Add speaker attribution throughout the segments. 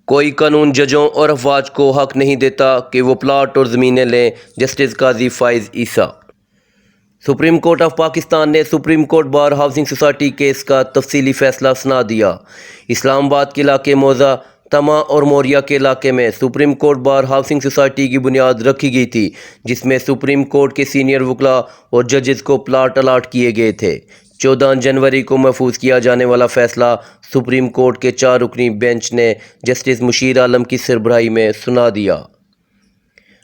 Speaker 1: کوئی قانون ججوں اور افواج کو حق نہیں دیتا کہ وہ پلاٹ اور زمینیں لیں۔ Justice Qazi Faez Isa. Supreme court of Pakistan نے supreme court bar housing society case کا تفصیلی فیصلہ سنا دیا۔ اسلام آباد کے علاقے موضع تما اور موریا کے علاقے میں supreme court bar housing society کی بنیاد رکھی گئی تھی، جس میں سپریم کورٹ کے سینئر وکلاء اور ججز کو پلاٹ الاٹ کیے گئے تھے۔ 14 جنوری کو محفوظ کیا جانے والا فیصلہ سپریم کورٹ کے 4 رکنی بینچ نے جسٹس مشیر عالم کی سربراہی میں سنا دیا۔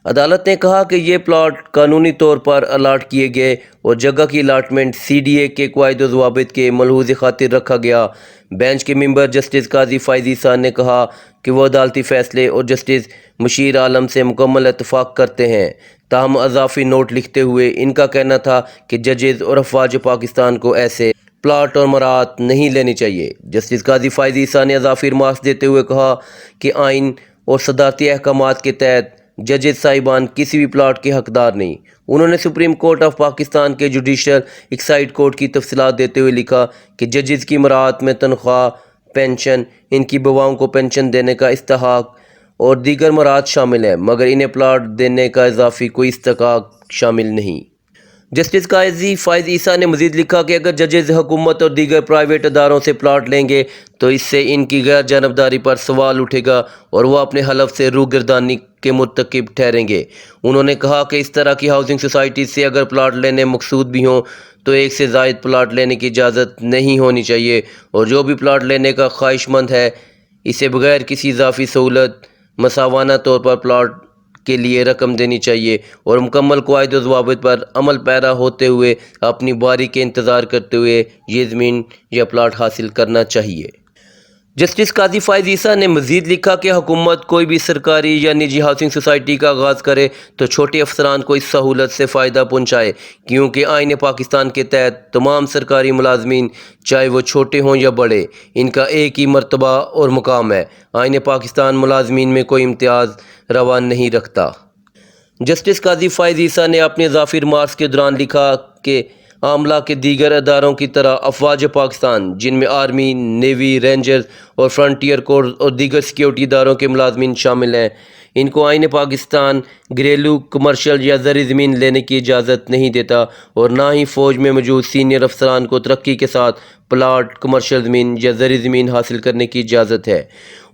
Speaker 1: عدالت نے کہا کہ یہ پلاٹ قانونی طور پر الاٹ کیے گئے اور جگہ کی الاٹمنٹ سی ڈی اے کے قواعد و ضوابط کے ملحوظ خاطر رکھا گیا۔ بینچ کے ممبر جسٹس قاضی فائز عیسیٰ نے کہا کہ وہ عدالتی فیصلے اور جسٹس مشیر عالم سے مکمل اتفاق کرتے ہیں، تاہم اضافی نوٹ لکھتے ہوئے ان کا کہنا تھا کہ ججز اور افواج پاکستان کو ایسے پلاٹ اور مراعات نہیں لینی چاہیے۔ جسٹس قاضی فائز عیسیٰ نے اضافی ریمارکس دیتے ہوئے کہا کہ آئین اور صدارتی احکامات کے تحت ججز صاحبان کسی بھی پلاٹ کے حقدار نہیں۔ انہوں نے سپریم کورٹ آف پاکستان کے جوڈیشل ایکسائز کورٹ کی تفصیلات دیتے ہوئے لکھا کہ ججز کی مراعات میں تنخواہ، پینشن، ان کی بیواؤں کو پینشن دینے کا استحقاق اور دیگر مراعات شامل ہیں، مگر انہیں پلاٹ دینے کا اضافی کوئی استحقاق شامل نہیں۔ جسٹس قاضی فائز عیسیٰ نے مزید لکھا کہ اگر ججز حکومت اور دیگر پرائیویٹ اداروں سے پلاٹ لیں گے تو اس سے ان کی غیر جانبداری پر سوال اٹھے گا اور وہ اپنے حلف سے روگردانی کے مرتکب ٹھہریں گے۔ انہوں نے کہا کہ اس طرح کی ہاؤسنگ سوسائٹیز سے اگر پلاٹ لینے مقصود بھی ہوں تو ایک سے زائد پلاٹ لینے کی اجازت نہیں ہونی چاہیے، اور جو بھی پلاٹ لینے کا خواہش مند ہے اسے بغیر کسی اضافی سہولت مساوانہ طور پر پلاٹ کے لیے رقم دینی چاہیے اور مکمل قواعد و ضوابط پر عمل پیرا ہوتے ہوئے اپنی باری کے انتظار کرتے ہوئے یہ زمین یا پلاٹ حاصل کرنا چاہیے۔ جسٹس قاضی فائز عیسیٰ نے مزید لکھا کہ حکومت کوئی بھی سرکاری یا نجی ہاؤسنگ سوسائٹی کا آغاز کرے تو چھوٹے افسران کو اس سہولت سے فائدہ پہنچائے، کیونکہ آئین پاکستان کے تحت تمام سرکاری ملازمین چاہے وہ چھوٹے ہوں یا بڑے، ان کا ایک ہی مرتبہ اور مقام ہے۔ آئین پاکستان ملازمین میں کوئی امتیاز روا نہیں رکھتا۔ جسٹس قاضی فائز عیسیٰ نے اپنے اضافی ریمارکس کے دوران لکھا کہ عاملہ کے دیگر اداروں کی طرح افواج پاکستان، جن میں آرمی، نیوی، رینجرز اور فرنٹیئر کورپس اور دیگر سیکیورٹی اداروں کے ملازمین شامل ہیں، ان کو آئین پاکستان گھریلو، کمرشل یا زرعی زمین لینے کی اجازت نہیں دیتا، اور نہ ہی فوج میں موجود سینئر افسران کو ترقی کے ساتھ پلاٹ، کمرشل زمین یا زرعی زمین حاصل کرنے کی اجازت ہے۔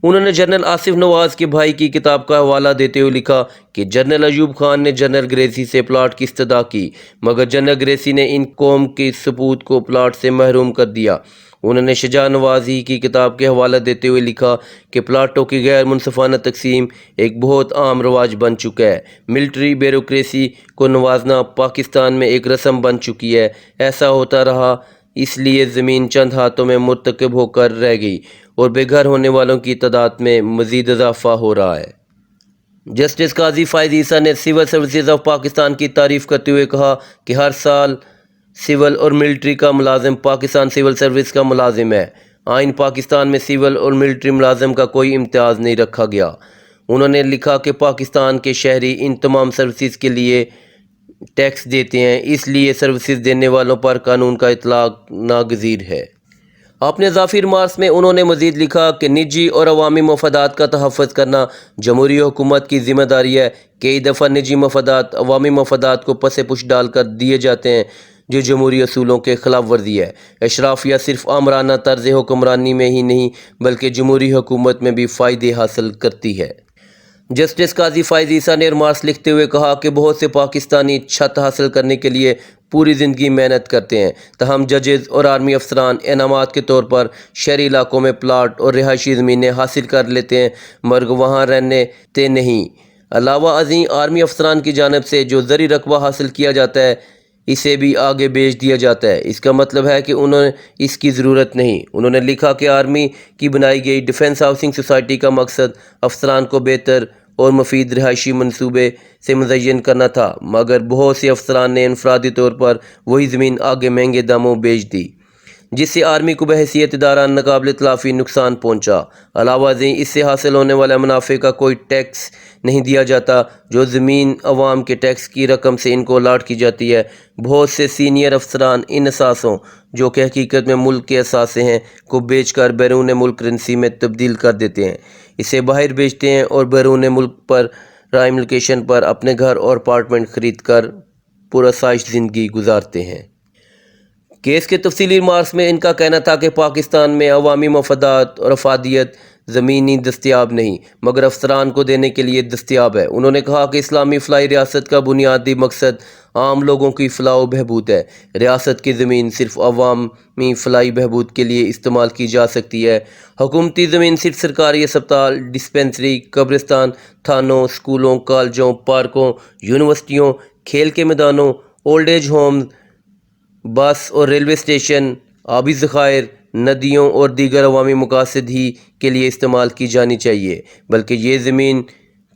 Speaker 1: انہوں نے جنرل آصف نواز کے بھائی کی کتاب کا حوالہ دیتے ہوئے لکھا کہ جنرل ایوب خان نے جنرل گریسی سے پلاٹ کی استدعا کی، مگر جنرل گریسی نے ان قوم کے سپوت کو پلاٹ سے محروم کر دیا۔ انہوں نے شجاع نواز ہی کی کتاب کے حوالہ دیتے ہوئے لکھا کہ پلاٹوں کی غیر منصفانہ تقسیم ایک بہت عام رواج بن چکا ہے۔ ملٹری بیوروکریسی کو نوازنا پاکستان میں ایک رسم بن چکی ہے۔ ایسا ہوتا رہا، اس لیے زمین چند ہاتھوں میں مرتکب ہو کر رہ گئی اور بے گھر ہونے والوں کی تعداد میں مزید اضافہ ہو رہا ہے۔ جسٹس قاضی فائز عیسیٰ نے سول سروسز آف پاکستان کی تعریف کرتے ہوئے کہا کہ ہر سال سول اور ملٹری کا ملازم پاکستان سول سروس کا ملازم ہے۔ آئین پاکستان میں سول اور ملٹری ملازم کا کوئی امتیاز نہیں رکھا گیا۔ انہوں نے لکھا کہ پاکستان کے شہری ان تمام سروسز کے لیے ٹیکس دیتے ہیں، اس لیے سروسز دینے والوں پر قانون کا اطلاق ناگزیر ہے۔ اپنے اضافی ریمارکس میں انہوں نے مزید لکھا کہ نجی اور عوامی مفادات کا تحفظ کرنا جمہوری حکومت کی ذمہ داری ہے۔ کئی دفعہ نجی مفادات عوامی مفادات کو پس پش ڈال کر دیے جاتے ہیں، جو جمہوری اصولوں کے خلاف ورزی ہے۔ اشرافیہ صرف آمرانہ طرز حکمرانی میں ہی نہیں بلکہ جمہوری حکومت میں بھی فائدے حاصل کرتی ہے۔ جسٹس قاضی فائز عیسیٰ نے ریمارکس لکھتے ہوئے کہا کہ بہت سے پاکستانی چھت حاصل کرنے کے لیے پوری زندگی محنت کرتے ہیں، تاہم ججز اور آرمی افسران انعامات کے طور پر شہری علاقوں میں پلاٹ اور رہائشی زمینیں حاصل کر لیتے ہیں، مگر وہاں رہتے نہیں۔ علاوہ ازیں آرمی افسران کی جانب سے جو زرعی رقبہ حاصل کیا جاتا ہے اسے بھی آگے بیچ دیا جاتا ہے۔ اس کا مطلب ہے کہ انہیں اس کی ضرورت نہیں۔ انہوں نے لکھا کہ آرمی کی بنائی گئی ڈیفنس ہاؤسنگ سوسائٹی کا مقصد افسران کو بہتر اور مفید رہائشی منصوبے سے مزین کرنا تھا، مگر بہت سے افسران نے انفرادی طور پر وہی زمین آگے مہنگے داموں بیچ دی۔ جس سے آرمی کو بحیثیت ادارہ ناقابل تلافی نقصان پہنچا۔ علاوہ ازیں اس سے حاصل ہونے والے منافع کا کوئی ٹیکس نہیں دیا جاتا، جو زمین عوام کے ٹیکس کی رقم سے ان کو الاٹ کی جاتی ہے۔ بہت سے سینئر افسران ان اثاثوں، جو کہ حقیقت میں ملک کے اثاثے ہیں، کو بیچ کر بیرون ملک کرنسی میں تبدیل کر دیتے ہیں، اسے باہر بیچتے ہیں اور بیرون ملک پر پرائم لوکیشن پر اپنے گھر اور اپارٹمنٹ خرید کر پرآسائش زندگی گزارتے ہیں۔ کیس کے تفصیلی ریمارکس میں ان کا کہنا تھا کہ پاکستان میں عوامی مفادات اور افادیت زمینی دستیاب نہیں، مگر افسران کو دینے کے لیے دستیاب ہے۔ انہوں نے کہا کہ اسلامی فلاحی ریاست کا بنیادی مقصد عام لوگوں کی فلاح و بہبود ہے۔ ریاست کی زمین صرف عوامی فلاحی بہبود کے لیے استعمال کی جا سکتی ہے۔ حکومتی زمین صرف سرکاری اسپتال، ڈسپنسری، قبرستان، تھانوں، اسکولوں، کالجوں، پارکوں، یونیورسٹیوں، کھیل کے میدانوں، اولڈ ایج ہومز، بس اور ریلوے اسٹیشن، آبی ذخائر، ندیوں اور دیگر عوامی مقاصد ہی کے لیے استعمال کی جانی چاہیے، بلکہ یہ زمین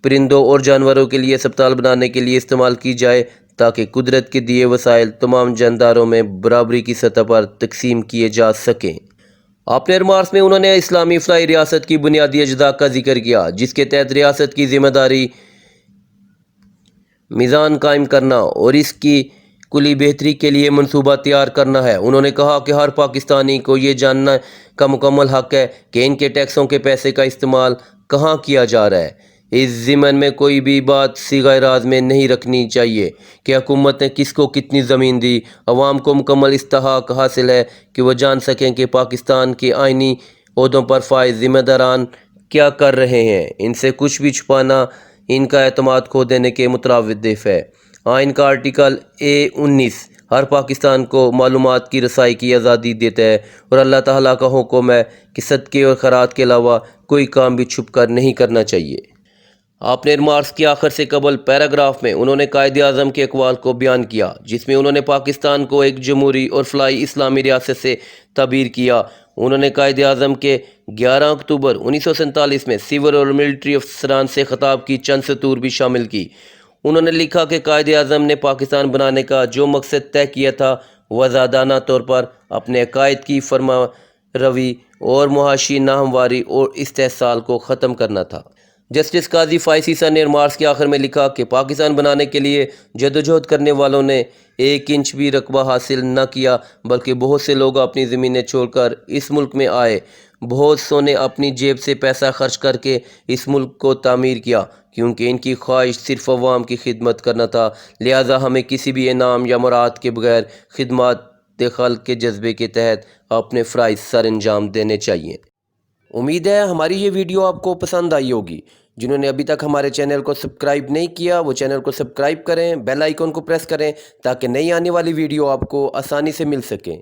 Speaker 1: پرندوں اور جانوروں کے لیے اسپتال بنانے کے لیے استعمال کی جائے تاکہ قدرت کے دیے وسائل تمام جانداروں میں برابری کی سطح پر تقسیم کیے جا سکیں۔ اپنے ریمارکس میں انہوں نے اسلامی فلاحی ریاست کی بنیادی اجزاء کا ذکر کیا، جس کے تحت ریاست کی ذمہ داری میزان قائم کرنا اور اس کی کلی بہتری کے لیے منصوبہ تیار کرنا ہے۔ انہوں نے کہا کہ ہر پاکستانی کو یہ جاننا کا مکمل حق ہے کہ ان کے ٹیکسوں کے پیسے کا استعمال کہاں کیا جا رہا ہے۔ اس ضمن میں کوئی بھی بات صیغہ راز میں نہیں رکھنی چاہیے کہ حکومت نے کس کو کتنی زمین دی۔ عوام کو مکمل استحقاق حاصل ہے کہ وہ جان سکیں کہ پاکستان کے آئینی عہدوں پر فائز ذمہ داران کیا کر رہے ہیں۔ ان سے کچھ بھی چھپانا ان کا اعتماد کھو دینے کے مترادف ہے۔ آئین کا آرٹیکل 19 ہر پاکستان کو معلومات کی رسائی کی آزادی دیتا ہے اور اللہ تعالیٰ کا حکم ہے کہ صدقے اور خیرات کے علاوہ کوئی کام بھی چھپ کر نہیں کرنا چاہیے۔ اپنے ریمارکس کے آخر سے قبل پیراگراف میں انہوں نے قائد اعظم کے اقوال کو بیان کیا، جس میں انہوں نے پاکستان کو ایک جمہوری اور فلاحی اسلامی ریاست سے تعبیر کیا۔ انہوں نے قائد اعظم کے 11 اکتوبر 1947 میں سول اور ملٹری افسران سے خطاب کی چند سطور بھی شامل کی۔ انہوں نے لکھا کہ قائد اعظم نے پاکستان بنانے کا جو مقصد طے کیا تھا وہ آزادانہ طور پر اپنے عقائد کی فرما روی اور معاشی ناہمواری اور استحصال کو ختم کرنا تھا۔ جسٹس قاضی فائز عیسیٰ نے ریمارکس کے آخر میں لکھا کہ پاکستان بنانے کے لیے جدوجہد کرنے والوں نے 1 انچ بھی رقبہ حاصل نہ کیا، بلکہ بہت سے لوگ اپنی زمینیں چھوڑ کر اس ملک میں آئے۔ بہت سو نے اپنی جیب سے پیسہ خرچ کر کے اس ملک کو تعمیر کیا، کیونکہ ان کی خواہش صرف عوام کی خدمت کرنا تھا۔ لہٰذا ہمیں کسی بھی انعام یا مراعات کے بغیر خدمات خلق کے جذبے کے تحت اپنے فرائض سر انجام دینے چاہیے۔ امید ہے ہماری یہ ویڈیو آپ کو پسند آئی ہوگی۔ جنہوں نے ابھی تک ہمارے چینل کو سبسکرائب نہیں کیا وہ چینل کو سبسکرائب کریں، بیل آئیکن کو پریس کریں تاکہ نئی آنے والی ویڈیو آپ کو آسانی سے مل سکیں۔